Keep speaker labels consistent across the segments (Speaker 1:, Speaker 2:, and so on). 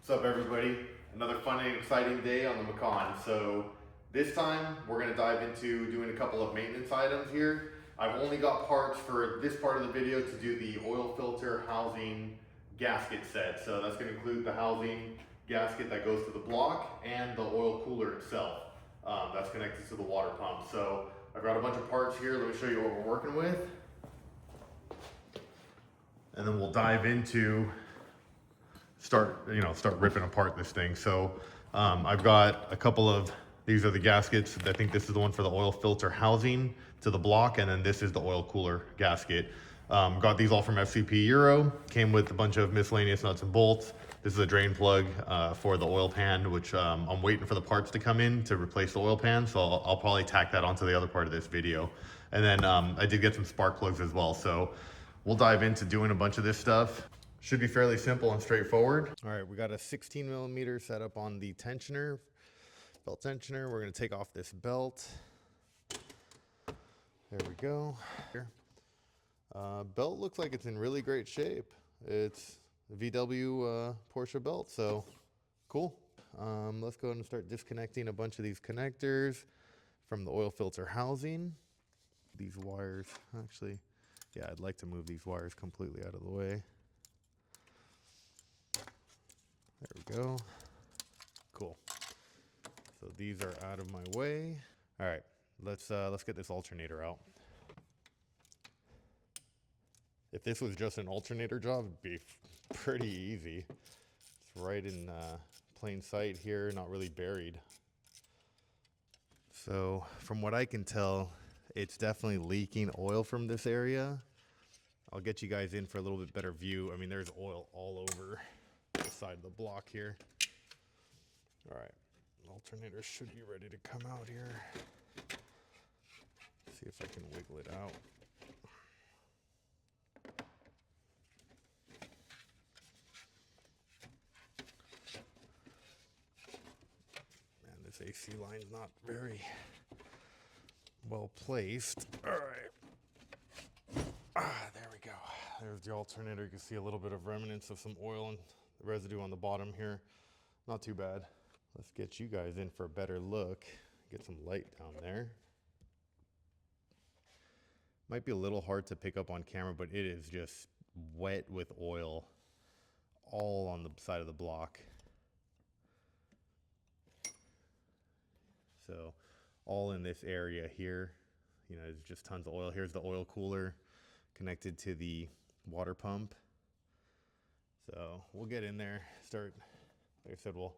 Speaker 1: What's up, everybody? Another fun and exciting day on the Macan. So this time we're going to dive into doing a couple of maintenance items here. I've only got parts for this part of the video to do the oil filter housing gasket set. So that's going to include the housing gasket that goes to the block and the oil cooler itself. That's connected to the water pump. So I've got a bunch of parts here. Let me show you what we're working with. And then we'll dive into start ripping apart this thing. So I've got a couple of, these are the gaskets. I think this is the one for the oil filter housing to the block, and then this is the oil cooler gasket. Got these all from FCP Euro. Came with a bunch of miscellaneous nuts and bolts. This is a drain plug for the oil pan, which I'm waiting for the parts to come in to replace the oil pan, so I'll probably tack that onto the other part of this video. And then I did get some spark plugs as well, so we'll dive into doing a bunch of this stuff. Should be fairly simple and straightforward. All right, we got a 16 millimeter set up on the tensioner, belt tensioner. We're gonna take off this belt. There we go. Here. Belt looks like it's in really great shape. It's a VW Porsche belt, so cool. Let's go ahead and start disconnecting a bunch of these connectors from the oil filter housing. These wires, actually, yeah, I'd like to move these wires completely out of the way. There we go. Cool. So these are out of my way. All right, let's get this alternator out. If this was just an alternator job, it'd be pretty easy. It's right in plain sight here, not really buried. So from what I can tell, it's definitely leaking oil from this area. I'll get you guys in for a little bit better view. I mean, there's oil all over the side of the block here. All right, alternator should be ready to come out here. See if I can wiggle it out. Man, this AC line's not very well placed. All right. There we go. There's the alternator. You can see a little bit of remnants of some oil and the residue on the bottom here. Not too bad. Let's get you guys in for a better look. Get some light down there. Might be a little hard to pick up on camera, but it is just wet with oil all on the side of the block. So all in this area here, you know, there's just tons of oil. Here's the oil cooler connected to the water pump. So we'll get in there, start, like I said, we'll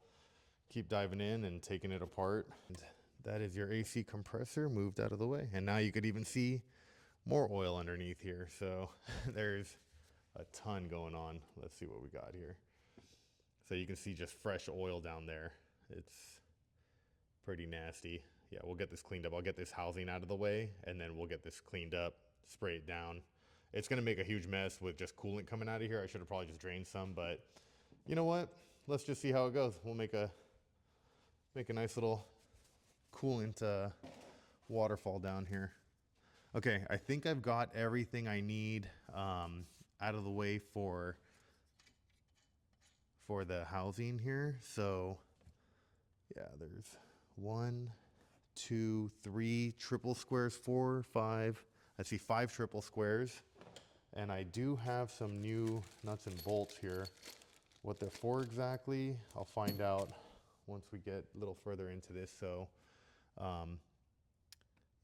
Speaker 1: keep diving in and taking it apart. And that is your AC compressor moved out of the way. And now you could even see more oil underneath here. So there's a ton going on. Let's see what we got here. So you can see just fresh oil down there. It's pretty nasty. Yeah, we'll get this cleaned up. I'll get this housing out of the way, and then we'll get this cleaned up, spray it down. It's gonna make a huge mess with just coolant coming out of here. I should have probably just drained some, but you know what? Let's just see how it goes. We'll make a nice little coolant waterfall down here. Okay, I think I've got everything I need out of the way for the housing here. So yeah, there's 1, 2, 3 triple squares, 4, 5. I see 5 triple squares. And I do have some new nuts and bolts here. What they're for exactly, I'll find out once we get a little further into this. So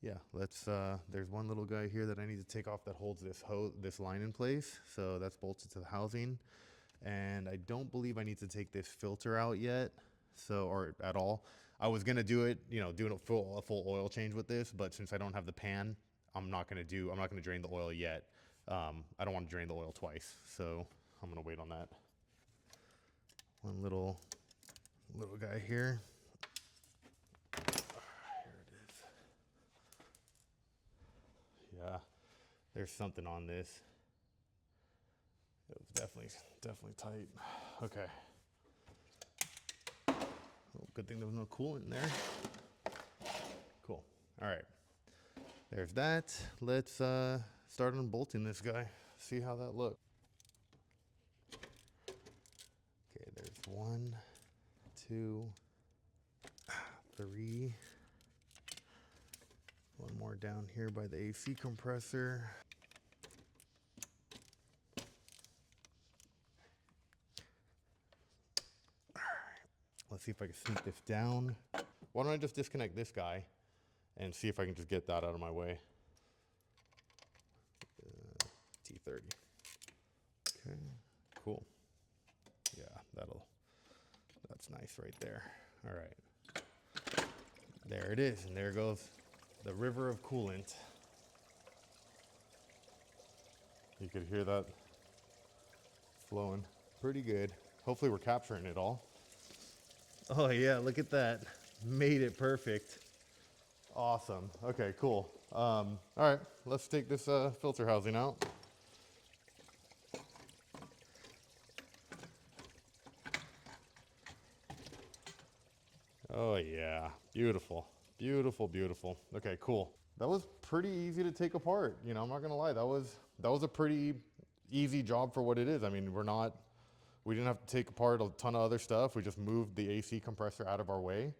Speaker 1: yeah, there's one little guy here that I need to take off that holds this line in place. So that's bolted to the housing. And I don't believe I need to take this filter out yet, or at all. I was gonna do it, you know, doing a full oil change with this, but since I don't have the pan, I'm not gonna drain the oil yet. I don't want to drain the oil twice, so I'm gonna wait on that. One little guy here. Here it is. Yeah, there's something on this. It was definitely tight. Okay. Well, good thing there was no coolant in there. Cool. All right. There's that. Let's start unbolting this guy. See how that looks. Okay, there's one. 2, 3. One more down here by the AC compressor. All right, let's see if I can sneak this down. Why don't I just disconnect this guy and see if I can just get that out of my way. T30. Okay, cool. Yeah, that's nice right there. All right. There it is, and there goes the river of coolant. You could hear that flowing pretty good. Hopefully we're capturing it all. Oh yeah, look at that. Made it perfect. Awesome. Okay, cool. All right, let's take this filter housing out. Oh yeah, beautiful, beautiful, beautiful. Okay, cool. That was pretty easy to take apart. You know, I'm not gonna lie. That was a pretty easy job for what it is. I mean, we didn't have to take apart a ton of other stuff. We just moved the AC compressor out of our way,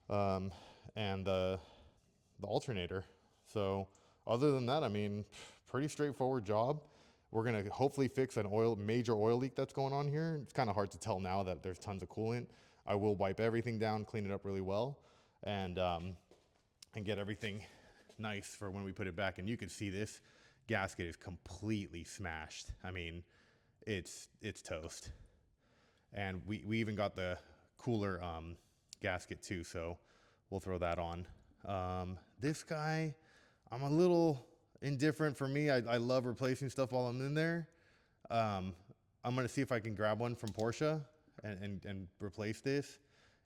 Speaker 1: and the alternator. So other than that, I mean, pretty straightforward job. We're gonna hopefully fix an major oil leak that's going on here. It's kind of hard to tell now that there's tons of coolant. I will wipe everything down, clean it up really well, and get everything nice for when we put it back. And you can see this gasket is completely smashed. I mean, it's toast. And we even got the cooler gasket too, so we'll throw that on. This guy, I'm a little indifferent. For me, I love replacing stuff while I'm in there. I'm gonna see if I can grab one from Porsche and replace this.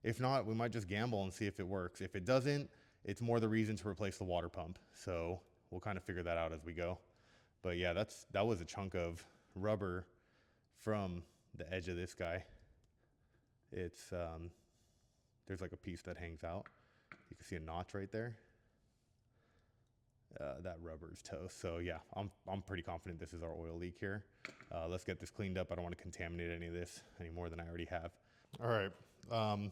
Speaker 1: If not, we might just gamble and see if it works. If it doesn't, it's more the reason to replace the water pump. So we'll kind of figure that out as we go. But yeah, that was a chunk of rubber from the edge of this guy. It's there's like a piece that hangs out. You can see a notch right there. That rubber is toast. So yeah, I'm pretty confident this is our oil leak here. Let's get this cleaned up. I don't want to contaminate any of this any more than I already have. All right,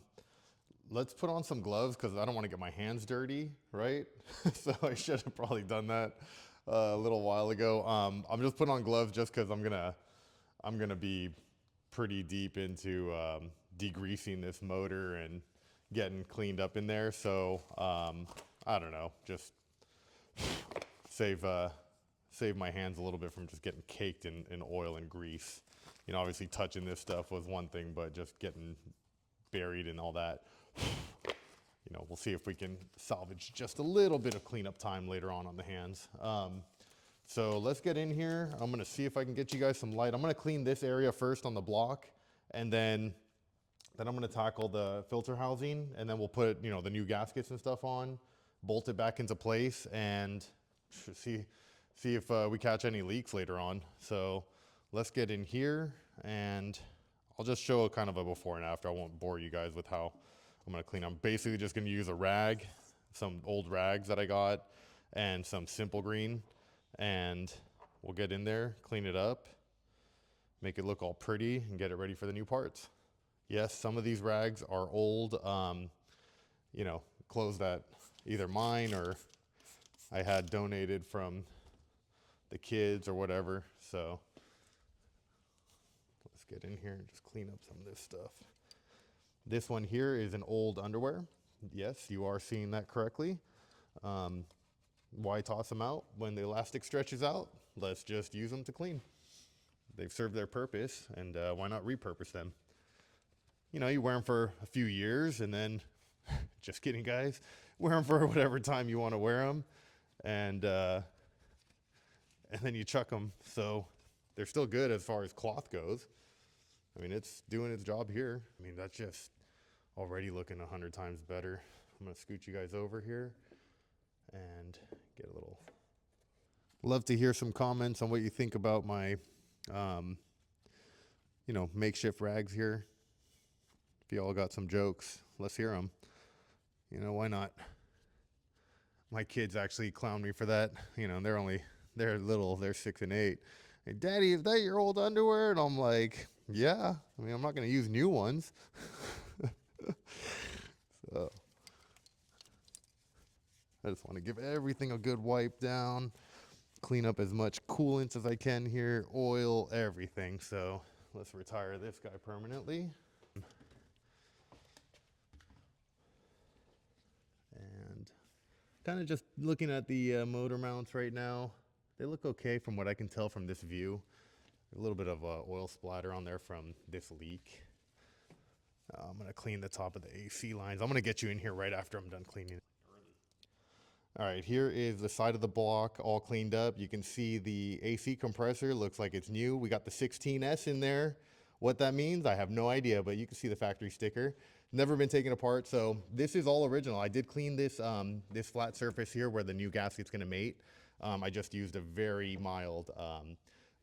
Speaker 1: let's put on some gloves because I don't want to get my hands dirty, right? So I should have probably done that a little while ago. I'm just putting on gloves just because I'm gonna be pretty deep into degreasing this motor and getting cleaned up in there. So I don't know, just save my hands a little bit from just getting caked in oil and grease. You know, obviously touching this stuff was one thing, but just getting buried in all that, you know, we'll see if we can salvage just a little bit of cleanup time later on the hands. So let's get in here. I'm gonna see if I can get you guys some light. I'm gonna clean this area first on the block, and then I'm gonna tackle the filter housing, and then we'll put, you know, the new gaskets and stuff on, bolt it back into place, and see if we catch any leaks later on. So let's get in here, and I'll just show kind of a before and after. I won't bore you guys with how I'm gonna clean. I'm basically just gonna use a rag, some old rags that I got, and some Simple Green, and we'll get in there, clean it up, make it look all pretty, and get it ready for the new parts. Yes, some of these rags are old, you know, clothes that either mine or I had donated from the kids or whatever. So let's get in here and just clean up some of this stuff. This one here is an old underwear. Yes, you are seeing that correctly. Why toss them out when the elastic stretches out? Let's just use them to clean. They've served their purpose, and why not repurpose them? You know, you wear them for a few years, and then, just kidding, guys, wear them for whatever time you want to wear them, and then you chuck them. So they're still good as far as cloth goes. I mean, it's doing its job here. I mean, that's just already looking 100 times better. I'm gonna scoot you guys over here and get a little. Love to hear some comments on what you think about my, you know, makeshift rags here. If you all got some jokes, let's hear them. You know, why not? My kids actually clown me for that. You know, they're little, they're 6 and 8. Hey, Daddy, is that your old underwear? And I'm like, yeah. I mean, I'm not going to use new ones. So I just want to give everything a good wipe down, clean up as much coolant as I can here, oil, everything. So let's retire this guy permanently. And kind of just looking at the motor mounts right now. They look okay from what I can tell from this view. A little bit of oil splatter on there from this leak. I'm going to clean the top of the AC lines. I'm going to get you in here right after I'm done cleaning. All right, here is the side of the block all cleaned up. You can see the AC compressor looks like it's new. We got the 16S in there. What that means, I have no idea, but you can see the factory sticker. Never been taken apart, so this is all original. I did clean this, this flat surface here where the new gasket's gonna mate. I just used a very mild,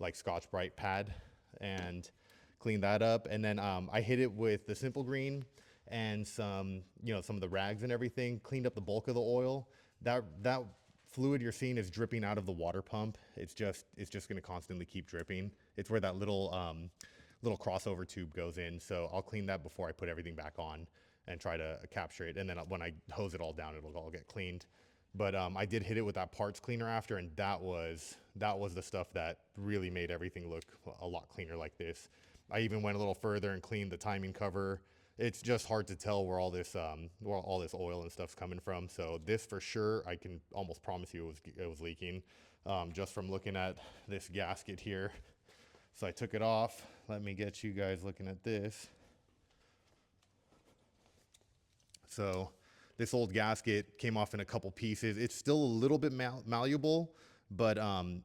Speaker 1: like Scotch-Brite pad and cleaned that up. And then I hit it with the Simple Green and some, some of the rags and everything, cleaned up the bulk of the oil. That fluid you're seeing is dripping out of the water pump. It's just going to constantly keep dripping. It's where that little crossover tube goes in. So I'll clean that before I put everything back on and try to capture it. And then when I hose it all down, it'll all get cleaned. But I did hit it with that parts cleaner after, and that was the stuff that really made everything look a lot cleaner like this. I even went a little further and cleaned the timing cover. It's just hard to tell where all this oil and stuff's coming from. So this for sure, I can almost promise you it was leaking, just from looking at this gasket here. So I took it off. Let me get you guys looking at this. So this old gasket came off in a couple pieces. It's still a little bit malleable, but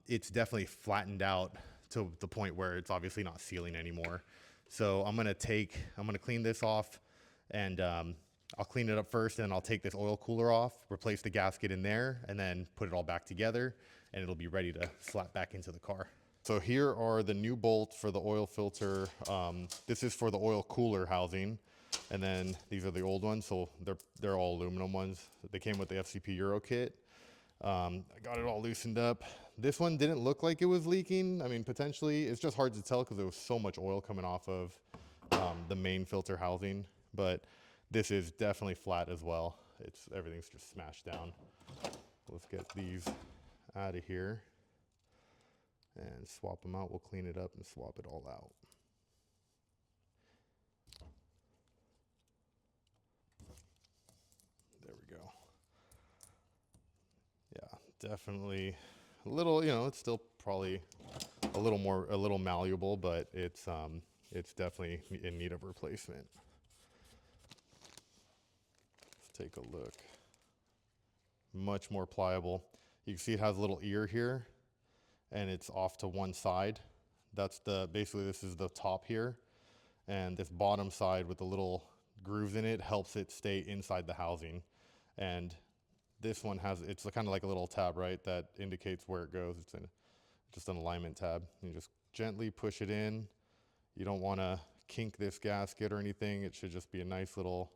Speaker 1: it's definitely flattened out to the point where it's obviously not sealing anymore. So I'm gonna clean this off, and I'll clean it up first, and then I'll take this oil cooler off, replace the gasket in there, and then put it all back together, and it'll be ready to slap back into the car. So here are the new bolts for the oil filter. This is for the oil cooler housing, and then these are the old ones. So they're all aluminum ones. They came with the FCP Euro kit. I got it all loosened up. This one didn't look like it was leaking. I mean, potentially, it's just hard to tell because there was so much oil coming off of the main filter housing, but this is definitely flat as well. Everything's just smashed down. Let's get these out of here and swap them out. We'll clean it up and swap it all out. There we go. Yeah, definitely a little, it's still probably a little malleable, but it's definitely in need of replacement. Let's take a look. Much more pliable. You can see it has a little ear here, and it's off to one side. Basically this is the top here, and this bottom side with the little grooves in it helps it stay inside the housing. And this one it's kind of like a little tab, right, that indicates where it goes. It's just an alignment tab. You just gently push it in. You don't want to kink this gasket or anything. It should just be a nice little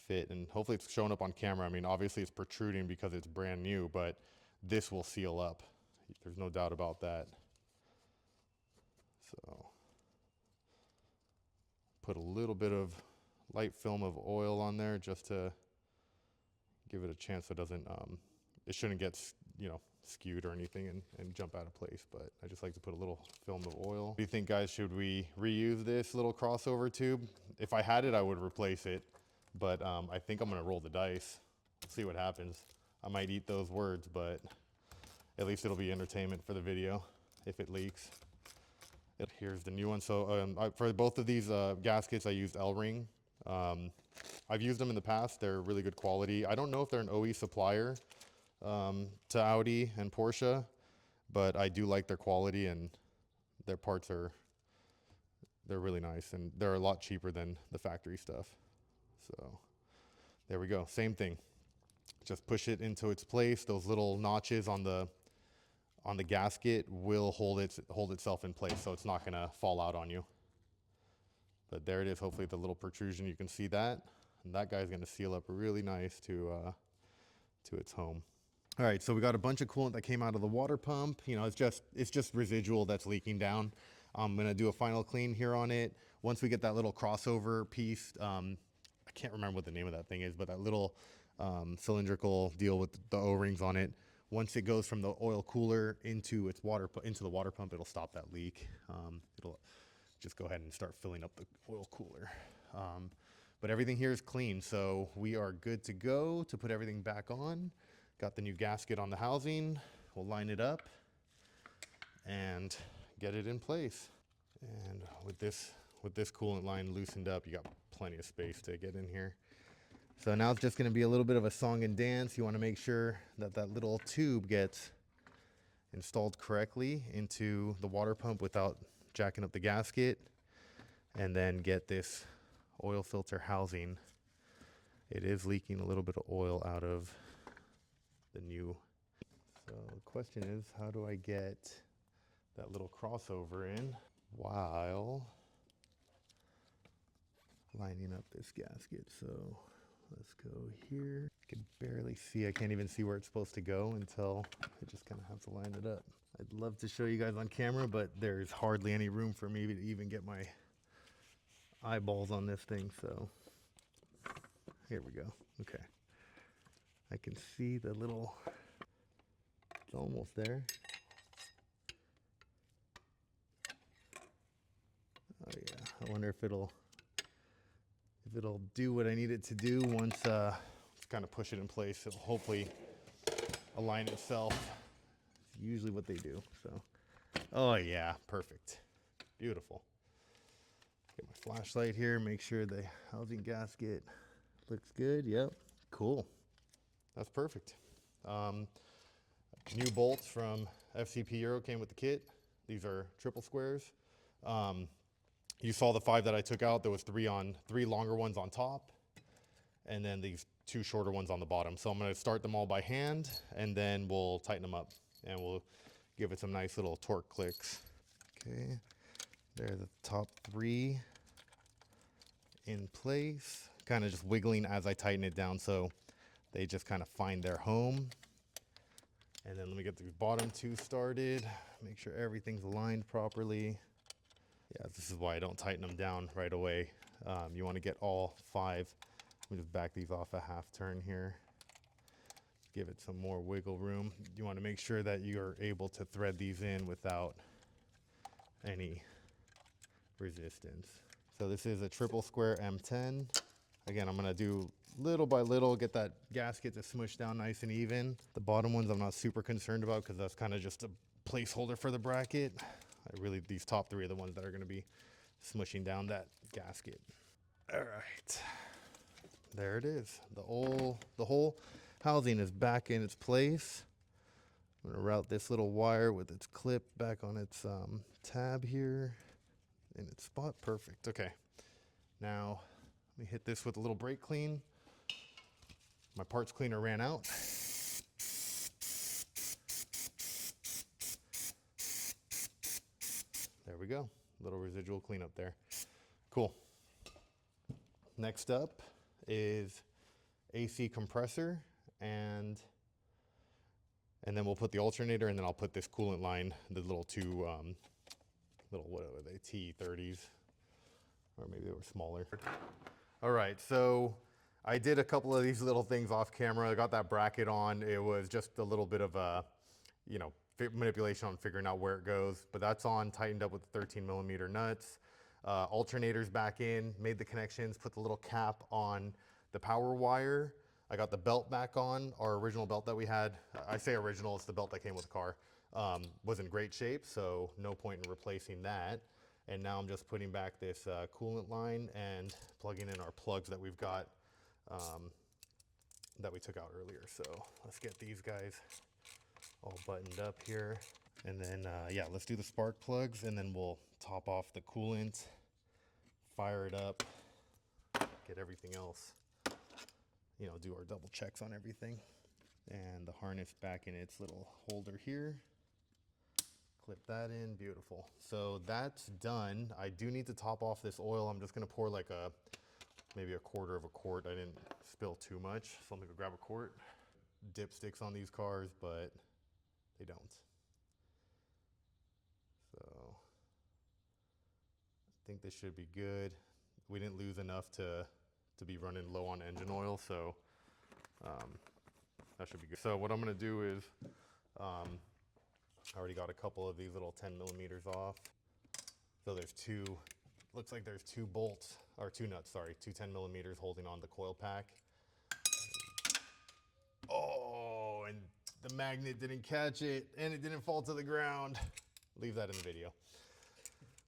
Speaker 1: fit, and hopefully it's showing up on camera. I mean, obviously it's protruding because it's brand new, but this will seal up. There's no doubt about that. So put a little bit of light film of oil on there just to give it a chance so it shouldn't get, skewed or anything and jump out of place, but I just like to put a little film of oil. What do you think, guys? Should we reuse this little crossover tube? If I had it, I would replace it, but I think I'm gonna roll the dice, see what happens. I might eat those words, but at least it'll be entertainment for the video if it leaks. Here's the new one. So for both of these gaskets, I used L-ring. I've used them in the past. They're really good quality. I don't know if they're an OE supplier to Audi and Porsche, but I do like their quality, and their parts they're really nice, and they're a lot cheaper than the factory stuff. So there we go. Same thing. Just push it into its place. Those little notches on the gasket will hold itself in place, so it's not gonna fall out on you. But there it is. Hopefully the little protrusion, you can see that. And that guy's gonna seal up really nice to its home. All right, so we got a bunch of coolant that came out of the water pump. It's just residual that's leaking down. I'm gonna do a final clean here on it. Once we get that little crossover piece, I can't remember what the name of that thing is, but that little cylindrical deal with the O-rings on it. Once it goes from the oil cooler into its into the water pump, it'll stop that leak. It'll just go ahead and start filling up the oil cooler. But everything here is clean, so we are good to go to put everything back on. Got the new gasket on the housing. We'll line it up and get it in place. And with this coolant line loosened up, you got plenty of space to get in here. So now it's just going to be a little bit of a song and dance. You want to make sure that that little tube gets installed correctly into the water pump without jacking up the gasket, and then get this oil filter housing. It is leaking a little bit of oil out of the new. So the question is, how do I get that little crossover in while lining up this gasket? So let's go here. I can barely see. I can't even see where it's supposed to go until I just kind of have to line it up. I'd love to show you guys on camera, but there's hardly any room for me to even get my eyeballs on this thing. So here we go. Okay. I can see the little, it's almost there. Oh yeah, I wonder if it'll do what I need it to do once kind of push it in place. It'll hopefully align itself. It's usually what they do. So, oh yeah, perfect, beautiful. Get my flashlight here. Make sure the housing gasket looks good. Yep, cool. That's perfect. New bolts from FCP Euro came with the kit. These are triple squares. You saw the 5 that I took out. There was 3 longer ones on top, and then these 2 shorter ones on the bottom. So I'm going to start them all by hand, and then we'll tighten them up, and we'll give it some nice little torque clicks. Okay, there are the top 3 in place. Kind of just wiggling as I tighten it down, so they just kind of find their home. And then let me get these bottom 2 started. Make sure everything's aligned properly. Yeah, this is why I don't tighten them down right away. You want to get all 5. Let me just back these off a half turn here. Give it some more wiggle room. You want to make sure that you're able to thread these in without any resistance. So this is a triple square M10. Again, I'm going to do little by little, get that gasket to smush down nice and even. The bottom ones I'm not super concerned about because that's kind of just a placeholder for the bracket. These top 3 are the ones that are going to be smushing down that gasket. All right, there it is. The whole housing is back in its place. I'm going to route this little wire with its clip back on its tab here in its spot. Perfect. Okay, now let me hit this with a little brake clean. My parts cleaner ran out. There we go. Little residual cleanup there. Cool. Next up is AC compressor, and then we'll put the alternator, and then I'll put this coolant line, the little 2 what are they, T30s, or maybe they were smaller. All right, so I did a couple of these little things off camera. I got that bracket on. It was just a little bit of a, manipulation on figuring out where it goes, but that's on, tightened up with the 13mm nuts. Alternators back in, made the connections, put the little cap on the power wire. I got the belt back on, our original belt that we had. I say original, it's the belt that came with the car. Was in great shape, so no point in replacing that. And now I'm just putting back this coolant line and plugging in our plugs that we've got that we took out earlier. So let's get these guys all buttoned up here. And then, yeah, let's do the spark plugs, and then we'll top off the coolant, fire it up, get everything else, do our double checks on everything. And the harness back in its little holder here. Clip that in, beautiful. So that's done. I do need to top off this oil. I'm just gonna pour like maybe a quarter of a quart. I didn't spill too much, so I'm gonna go grab a quart. Dipsticks on these cars, but they don't. So I think this should be good. We didn't lose enough to to be running low on engine oil, so that should be good. So what I'm gonna do is, I already got a couple of these little 10 millimeters off. So there's two, looks like there's two bolts, or two nuts, sorry, two 10 millimeters holding on the coil pack. Oh, and the magnet didn't catch it, and it didn't fall to the ground. Leave that in the video.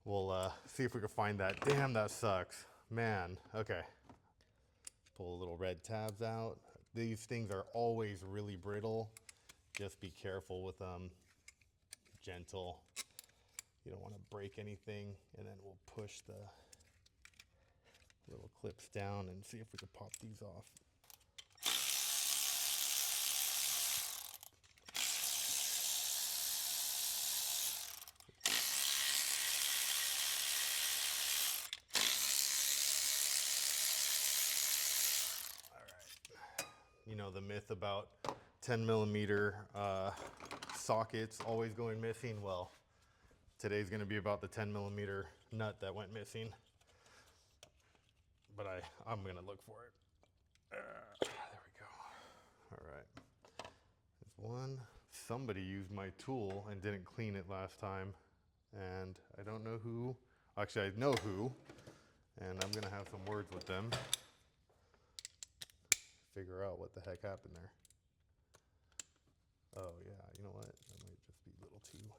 Speaker 1: We'll see if we can find that. Damn, that sucks. Man, okay. Pull the little red tabs out. These things are always really brittle. Just be careful with them. Gentle. You don't want to break anything. And then we'll push the little clips down and see if we can pop these off. You know, the myth about 10 millimeter sockets always going missing. Well, today's going to be about the 10 millimeter nut that went missing. But I'm going to look for it. There we go. All right. There's one. Somebody used my tool and didn't clean it last time. And I don't know who. Actually, I know who. And I'm going to have some words with them. Figure out what the heck happened there. Oh yeah, you know what? That might just be a little too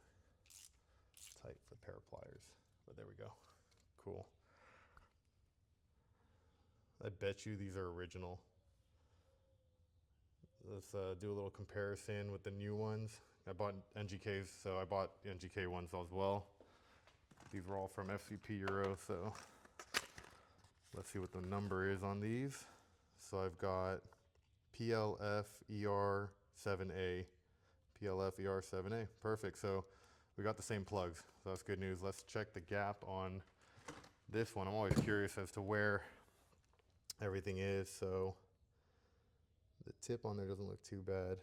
Speaker 1: tight for a pair of pliers. But there we go. Cool. I bet you these are original. Let's do a little comparison with the new ones. I bought NGKs, so I bought NGK ones as well. These were all from FCP Euro, so let's see what the number is on these. So I've got PLF ER7A. PLF ER7A. Perfect. So we got the same plugs. So that's good news. Let's check the gap on this one. I'm always curious as to where everything is. So the tip on there doesn't look too bad.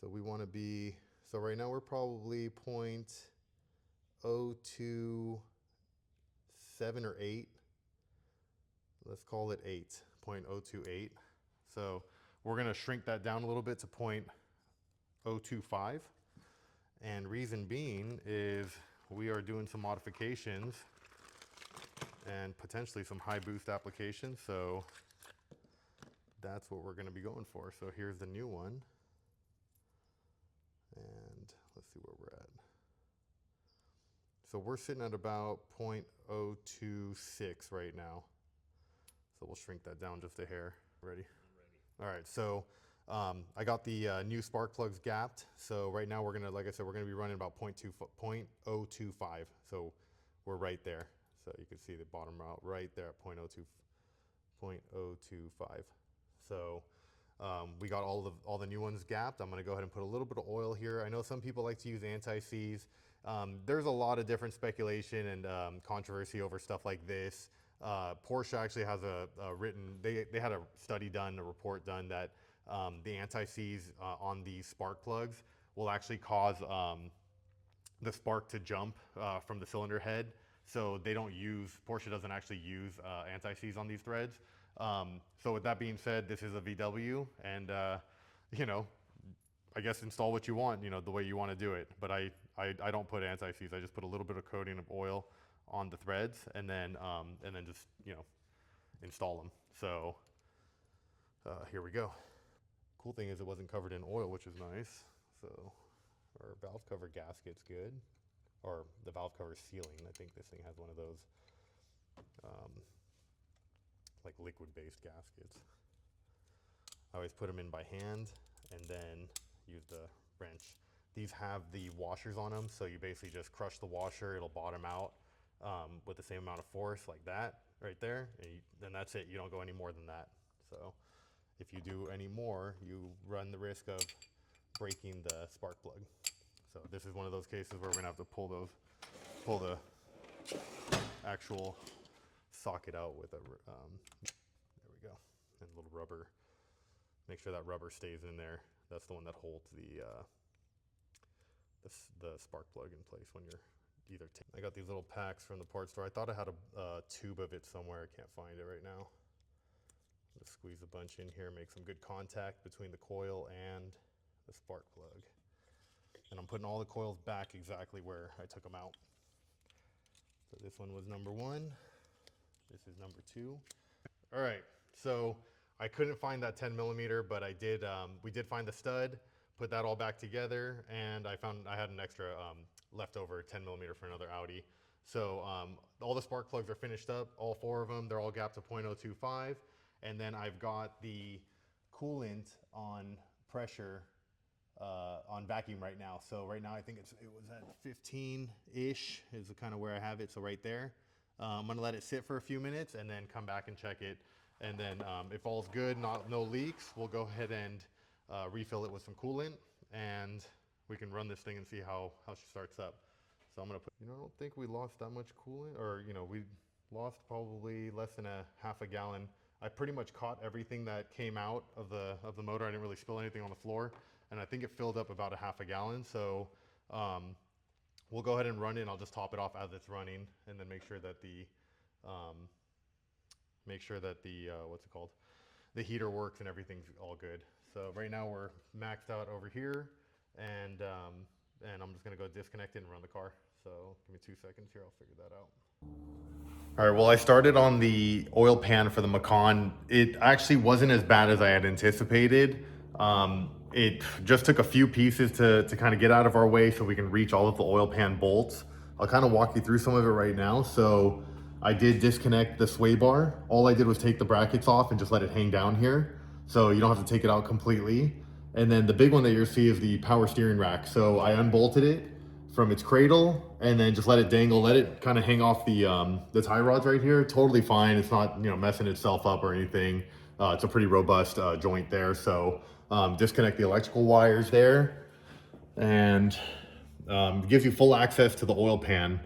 Speaker 1: So we want to be, so right now we're probably 0.027 or 8. Let's call it 8, 0.028. So we're going to shrink that down a little bit to 0.025. And reason being is we are doing some modifications and potentially some high boost applications. So that's what we're going to be going for. So here's the new one. And let's see where we're at. So we're sitting at about 0.026 right now. So we'll shrink that down just a hair. Ready? All right, so I got the new spark plugs gapped. So right now we're gonna, like I said, we're gonna be running about 0.025. So we're right there. So you can see the bottom out right there at 0.025. So we got all the new ones gapped. I'm gonna go ahead and put a little bit of oil here. I know some people like to use anti-seize. There's a lot of different speculation and controversy over stuff like this. Porsche actually has a written, they had a study done, a report done that the anti-seize on these spark plugs will actually cause the spark to jump from the cylinder head. So they don't use, Porsche doesn't actually use anti-seize on these threads. So with that being said, this is a VW, and you know, I guess install what you want, you know, the way you want to do it. But I don't put anti-seize. I just put a little bit of coating of oil on the threads, and then just, you know, install them. So here we go. Cool thing is it wasn't covered in oil, which is nice. So our valve cover gasket's good, or the valve cover sealing. I think this thing has one of those like liquid-based gaskets. I always put them in by hand and then use the wrench. These have the washers on them, so you basically just crush the washer, it'll bottom out with the same amount of force, like that right there, and then that's it. You don't go any more than that. So if you do any more, you run the risk of breaking the spark plug. So this is one of those cases where we're gonna have to pull the actual socket out with a there we go, and a little rubber. Make sure that rubber stays in there. That's the one that holds the spark plug in place when you're I got these little packs from the parts store. I thought I had a tube of it somewhere. I can't find it right now. Just squeeze a bunch in here, make some good contact between the coil and the spark plug. And I'm putting all the coils back exactly where I took them out. So this one was number 1. This is number 2. All right, so I couldn't find that 10 millimeter, but I did. We did find the stud, put that all back together, and I had an extra leftover 10 millimeter for another Audi. So all the spark plugs are finished up, all 4 of them. They're all gapped to 0.025, and then I've got the coolant on pressure on vacuum right now. So right now I think it was at 15-ish is kind of where I have it. So right there. I'm gonna let it sit for a few minutes and then come back and check it. And then if all's good, no leaks, we'll go ahead and refill it with some coolant, and we can run this thing and see how she starts up. So I'm gonna put, I don't think we lost that much coolant, or we lost probably less than a half a gallon. I pretty much caught everything that came out of the motor. I didn't really spill anything on the floor, and I think it filled up about a half a gallon. So we'll go ahead and run it, and I'll just top it off as it's running, and then make sure that the what's it called? The heater works and everything's all good. So right now we're maxed out over here, and I'm just gonna go disconnect it and run the car. So give me 2 seconds here, I'll figure that out. All right, well, I started on the oil pan for the Macan. It actually wasn't as bad as I had anticipated. It just took a few pieces to kind of get out of our way so we can reach all of the oil pan bolts. I'll kind of walk you through some of it right now. So I did disconnect the sway bar. All I did was take the brackets off and just let it hang down here. So you don't have to take it out completely. And then the big one that you'll see is the power steering rack. So I unbolted it from its cradle and then just let it dangle, let it kind of hang off the tie rods right here. Totally fine. It's not messing itself up or anything. It's a pretty robust joint there. So disconnect the electrical wires there, and it gives you full access to the oil pan,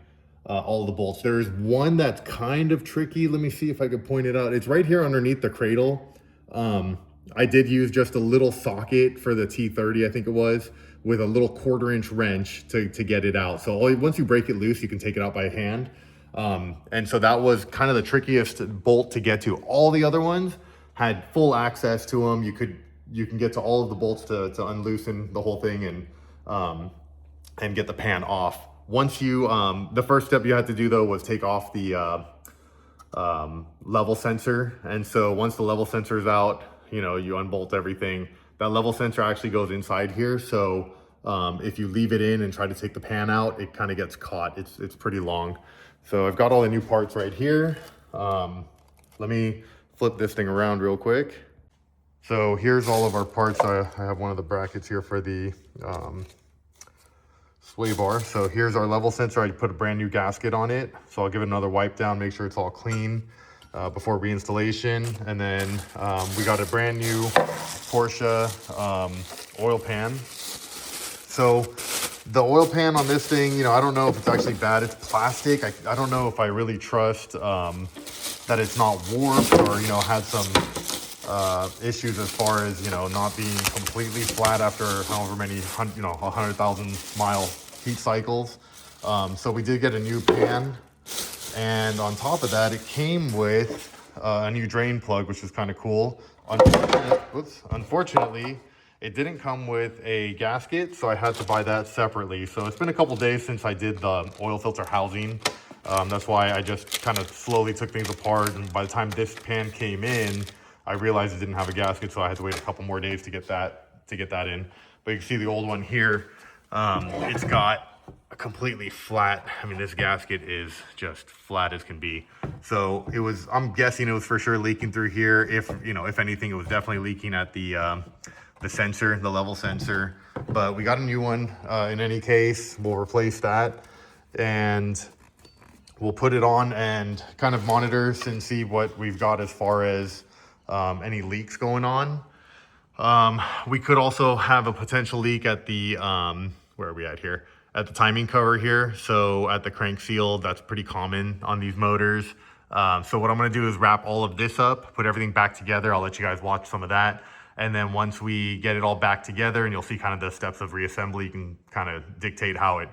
Speaker 1: all the bolts. There's one that's kind of tricky. Let me see if I could point it out. It's right here underneath the cradle. I did use just a little socket for the T30, I think it was, with a little 1/4-inch wrench to get it out. So once you break it loose, you can take it out by hand. And so that was kind of the trickiest bolt to get to. All the other ones had full access to them. You can get to all of the bolts to unloosen the whole thing and get the pan off. Once you, the first step you had to do though was take off the level sensor. And so once the level sensor is out, you unbolt everything. That level sensor actually goes inside here. So if you leave it in and try to take the pan out, it kind of gets caught. It's pretty long. So I've got all the new parts right here. Let me flip this thing around real quick. So here's all of our parts. I have one of the brackets here for the sway bar. So here's our level sensor. I put a brand new gasket on it. So I'll give it another wipe down, make sure it's all clean before reinstallation. And then we got a brand new Porsche oil pan. So the oil pan on this thing, I don't know if it's actually bad. It's plastic. I don't know if I really trust that it's not warped or, had some issues as far as, not being completely flat after however many, 100,000 mile heat cycles. So we did get a new pan. And on top of that, it came with a new drain plug, which is kind of cool. Unfortunately, it didn't come with a gasket, so I had to buy that separately. So it's been a couple days since I did the oil filter housing. That's why I just kind of slowly took things apart. And by the time this pan came in, I realized it didn't have a gasket, so I had to wait a couple more days to get that in. But you can see the old one here. It's got a completely flat. This gasket is just flat as can be. So I'm guessing it was for sure leaking through here. If anything, it was definitely leaking at the sensor, the level sensor. But we got a new one. In any case, we'll replace that, and we'll put it on and kind of monitor and see what we've got as far as any leaks going on. We could also have a potential leak at the, where are we at here? At the timing cover here. So at the crank seal, that's pretty common on these motors. So what I'm gonna do is wrap all of this up, put everything back together. I'll let you guys watch some of that. And then once we get it all back together, and you'll see kind of the steps of reassembly, you can kind of dictate how it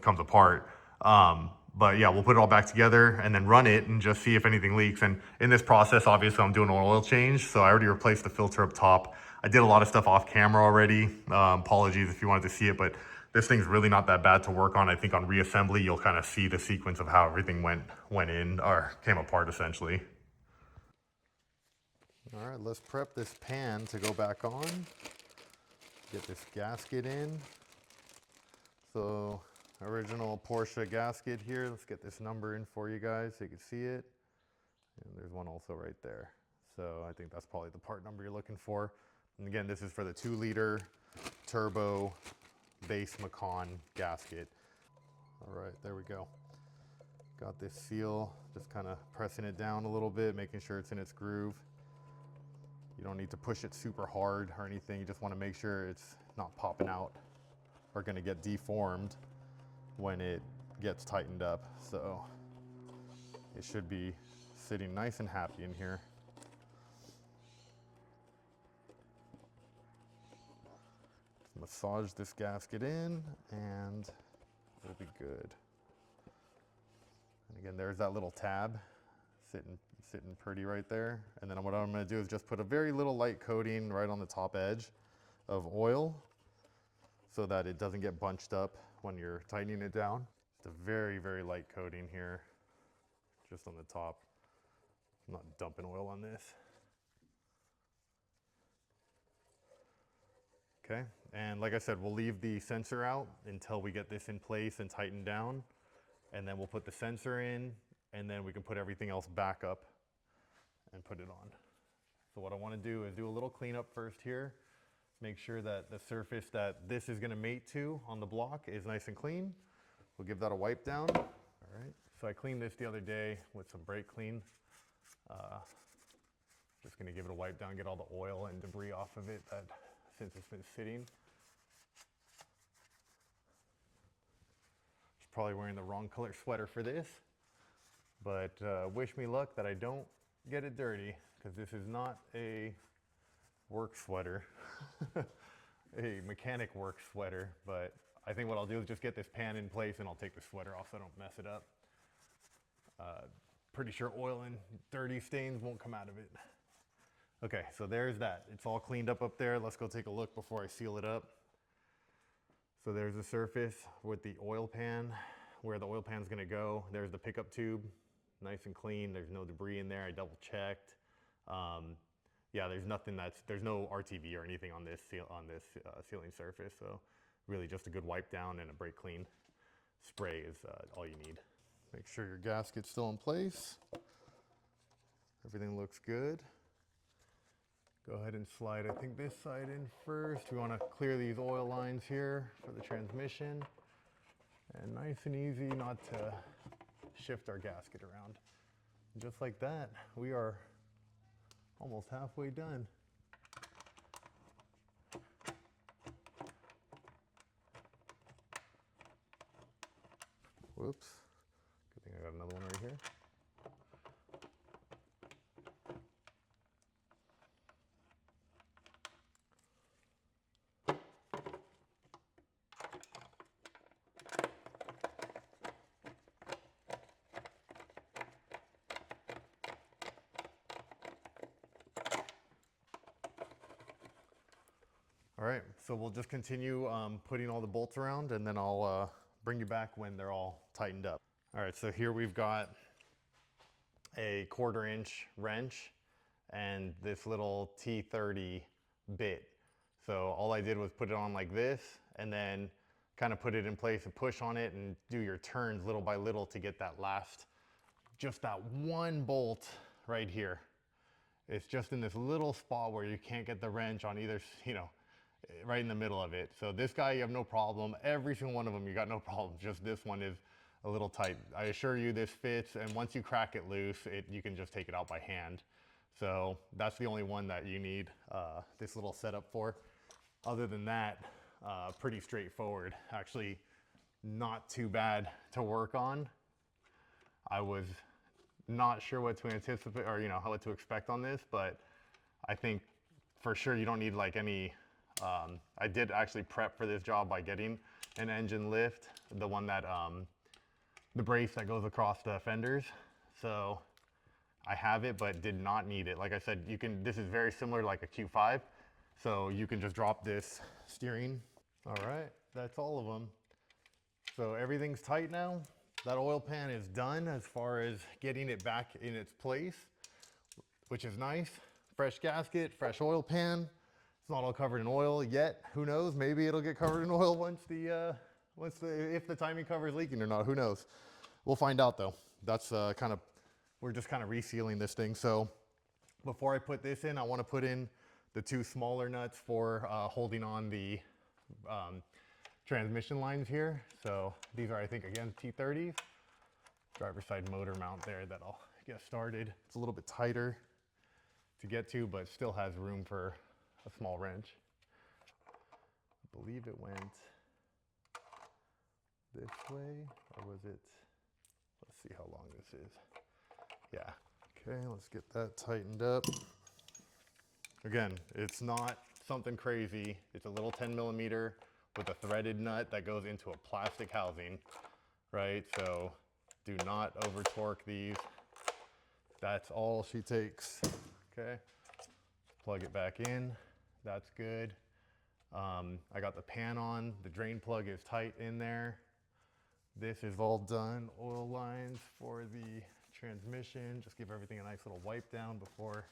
Speaker 1: comes apart. But yeah, we'll put it all back together and then run it and just see if anything leaks. And in this process, obviously I'm doing an oil change. So I already replaced the filter up top. I did a lot of stuff off camera already. Apologies if you wanted to see it, but this thing's really not that bad to work on. I think on reassembly, you'll kind of see the sequence of how everything went in or came apart essentially. All right, let's prep this pan to go back on. Get this gasket in. So original Porsche gasket here. Let's get this number in for you guys so you can see it. And there's one also right there. So I think that's probably the part number you're looking for. And again, this is for the 2-liter turbo base Macan gasket. All right, there we go. Got this seal, just kind of pressing it down a little bit, making sure it's in its groove. You don't need to push it super hard or anything. You just want to make sure it's not popping out or going to get deformed when it gets tightened up. So it should be sitting nice and happy in here. Massage this gasket in and we'll be good. And again, there's that little tab sitting pretty right there. And then what I'm going to do is just put a very little light coating right on the top edge of oil so that it doesn't get bunched up when you're tightening it down. Just a very, very light coating here, just on the top. I'm not dumping oil on this. Okay, and like I said, we'll leave the sensor out until we get this in place and tightened down. And then we'll put the sensor in, and then we can put everything else back up and put it on. So what I want to do is do a little cleanup first here. Make sure that the surface that this is going to mate to on the block is nice and clean. We'll give that a wipe down. All right, so I cleaned this the other day with some brake clean. Just going to give it a wipe down, get all the oil and debris off of it since it's been sitting. Probably wearing the wrong color sweater for this, but wish me luck that I don't get it dirty, because this is not a work sweater, a mechanic work sweater. But I think what I'll do is just get this pan in place and I'll take the sweater off so I don't mess it up. Pretty sure oil and dirty stains won't come out of it. Okay, so there's that. It's all cleaned up there. Let's go take a look before I seal it up. So there's the surface with the oil pan, where the oil pan's gonna go. There's the pickup tube, nice and clean. There's no debris in there. I double checked. Yeah, there's no RTV or anything on this sealing surface. So really just a good wipe down and a brake clean spray is all you need. Make sure your gasket's still in place. Everything looks good. Go ahead and slide, I think, this side in first. We want to clear these oil lines here for the transmission. And nice and easy not to shift our gasket around. And just like that, we are almost halfway done. Whoops. Good thing I got another one right here. All right, so we'll just continue putting all the bolts around, and then I'll bring you back when they're all tightened up. All right, so here we've got a 1/4-inch wrench and this little T30 bit. So all I did was put it on like this and then kind of put it in place and push on it and do your turns little by little to get that just that one bolt right here. It's just in this little spot where you can't get the wrench on either, right in the middle of it. So this guy, you have no problem. Every single one of them, you got no problem. Just this one is a little tight. I assure you this fits, and once you crack it loose, you can just take it out by hand. So that's the only one that you need this little setup for. Other than that, pretty straightforward. Actually, not too bad to work on. I was not sure what to anticipate or what to expect on this, but I think for sure you don't need like any. I did actually prep for this job by getting an engine lift, the one that the brace that goes across the fenders. So I have it, but did not need it. Like I said, you can, this is very similar to like a Q5. So you can just drop this steering. All right, that's all of them. So everything's tight now. That oil pan is done as far as getting it back in its place, which is nice. Fresh gasket, fresh oil pan. It's not all covered in oil yet. Who knows? Maybe it'll get covered in oil if the timing cover is leaking or not. Who knows? We'll find out though. That's we're just kind of resealing this thing. So before I put this in, I want to put in the two smaller nuts for holding on the transmission lines here. So these are, I think, again, T30s. Driver's side motor mount there that I'll get started. It's a little bit tighter to get to, but still has room for a small wrench. I believe it went this way, or was it? Let's see how long this is. Yeah. Okay, let's get that tightened up. Again, it's not something crazy. It's a little 10mm with a threaded nut that goes into a plastic housing, right? So do not over torque these. That's all she takes. Okay, plug it back in. That's good. I got the pan on. The drain plug is tight in there. This is all done. Oil lines for the transmission. Just give everything a nice little wipe down before,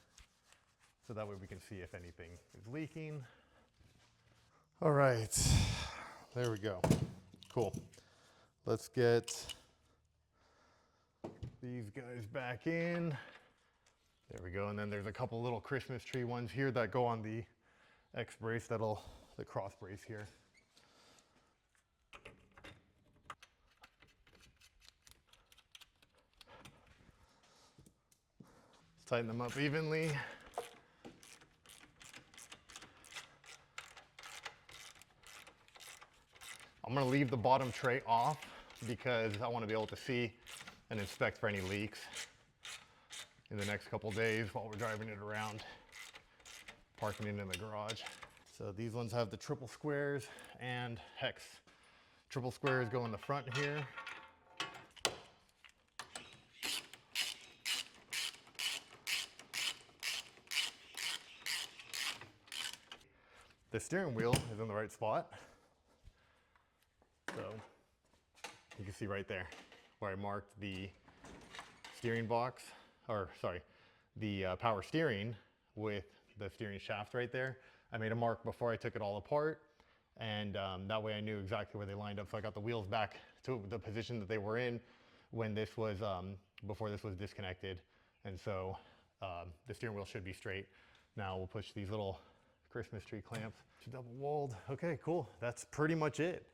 Speaker 1: so that way we can see if anything is leaking. All right, there we go. Cool. Let's get these guys back in. There we go. And then there's a couple little Christmas tree ones here that go on the X brace, the cross brace here. Let's tighten them up evenly. I'm gonna leave the bottom tray off because I wanna be able to see and inspect for any leaks in the next couple days while we're driving it around, parking it in the garage. So these ones have the triple squares and hex. Triple squares go in the front here. The steering wheel is in the right spot. So you can see right there where I marked the steering box, or sorry, the power steering with the steering shaft right there. I made a mark before I took it all apart, and that way I knew exactly where they lined up. So I got the wheels back to the position that they were in when this was, before this was disconnected. And so the steering wheel should be straight. Now we'll push these little Christmas tree clamps. Double walled. Okay, cool. That's pretty much it.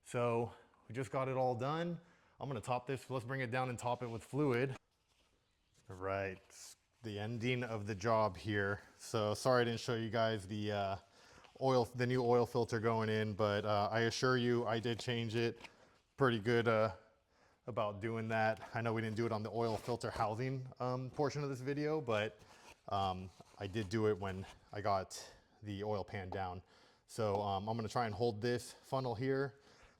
Speaker 1: So we just got it all done. I'm gonna top this. Let's bring it down and top it with fluid. All right, the ending of the job here. So sorry I didn't show you guys the the new oil filter going in, but I assure you I did change it. Pretty good about doing that. I know we didn't do it on the oil filter housing portion of this video, but I did do it when I got the oil pan down. So I'm gonna try and hold this funnel here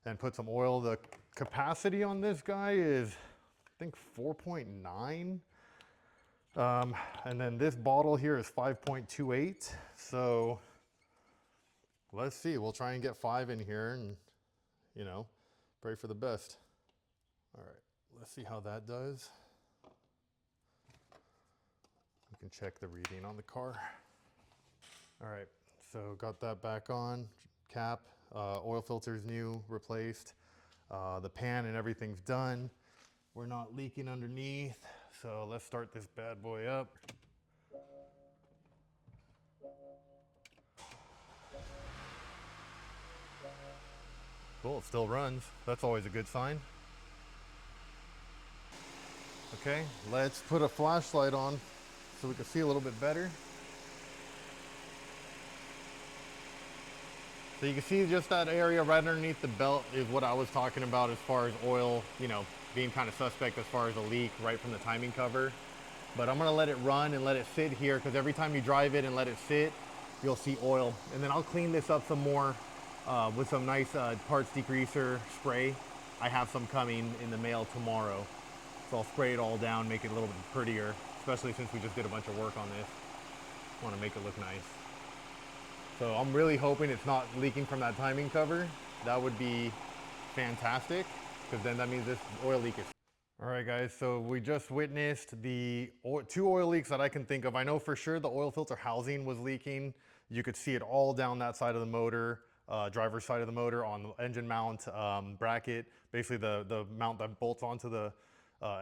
Speaker 1: and put some oil. The capacity on this guy is, I think, 4.9. And then this bottle here is 5.28. So let's see, we'll try and get 5 in here and, you know, pray for the best. All right, let's see how that does. We can check the reading on the car. All right, so got that back on, cap, oil filter's new, replaced. The pan and everything's done. We're not leaking underneath. So let's start this bad boy up. Cool, it still runs. That's always a good sign. Okay, let's put a flashlight on so we can see a little bit better. So you can see just that area right underneath the belt is what I was talking about as far as oil, you know, being kind of suspect as far as a leak right from the timing cover. But I'm gonna let it run and let it sit here, because every time you drive it and let it sit, you'll see oil. And then I'll clean this up some more with some nice parts degreaser spray. I have some coming in the mail tomorrow. So I'll spray it all down, make it a little bit prettier, especially since we just did a bunch of work on this. Want to make it look nice. So I'm really hoping it's not leaking from that timing cover. That would be fantastic, because then that means this oil leak is. All right, guys, so we just witnessed the two oil leaks that I can think of. I know for sure the oil filter housing was leaking. You could see it all down that side of the motor, driver's side of the motor on the engine mount bracket, basically the mount that bolts onto the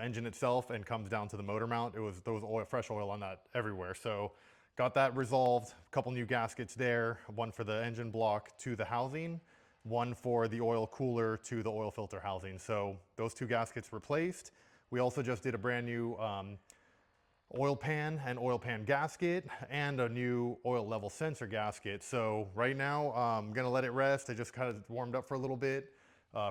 Speaker 1: engine itself and comes down to the motor mount. It was fresh oil on that everywhere. So got that resolved. A couple new gaskets there, one for the engine block to the housing, one for the oil cooler to the oil filter housing. So those two gaskets replaced. We also just did a brand new oil pan and oil pan gasket and a new oil level sensor gasket. So right now I'm gonna let it rest. I just kind of warmed up for a little bit,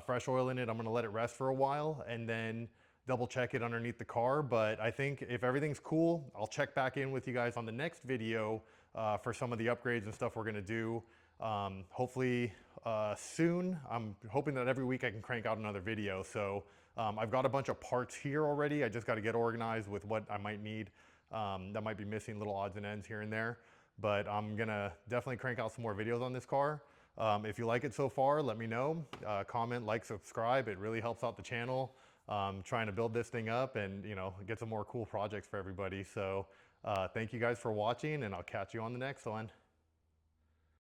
Speaker 1: fresh oil in it. I'm gonna let it rest for a while and then double check it underneath the car. But I think if everything's cool, I'll check back in with you guys on the next video for some of the upgrades and stuff we're gonna do. Hopefully soon. I'm hoping that every week I can crank out another video. So I've got a bunch of parts here already. I just got to get organized with what I might need. That might be missing little odds and ends here and there. But I'm gonna definitely crank out some more videos on this car. If you like it so far, let me know. Comment, like, subscribe. It really helps out the channel. Trying to build this thing up and get some more cool projects for everybody. So thank you guys for watching, and I'll catch you on the next one.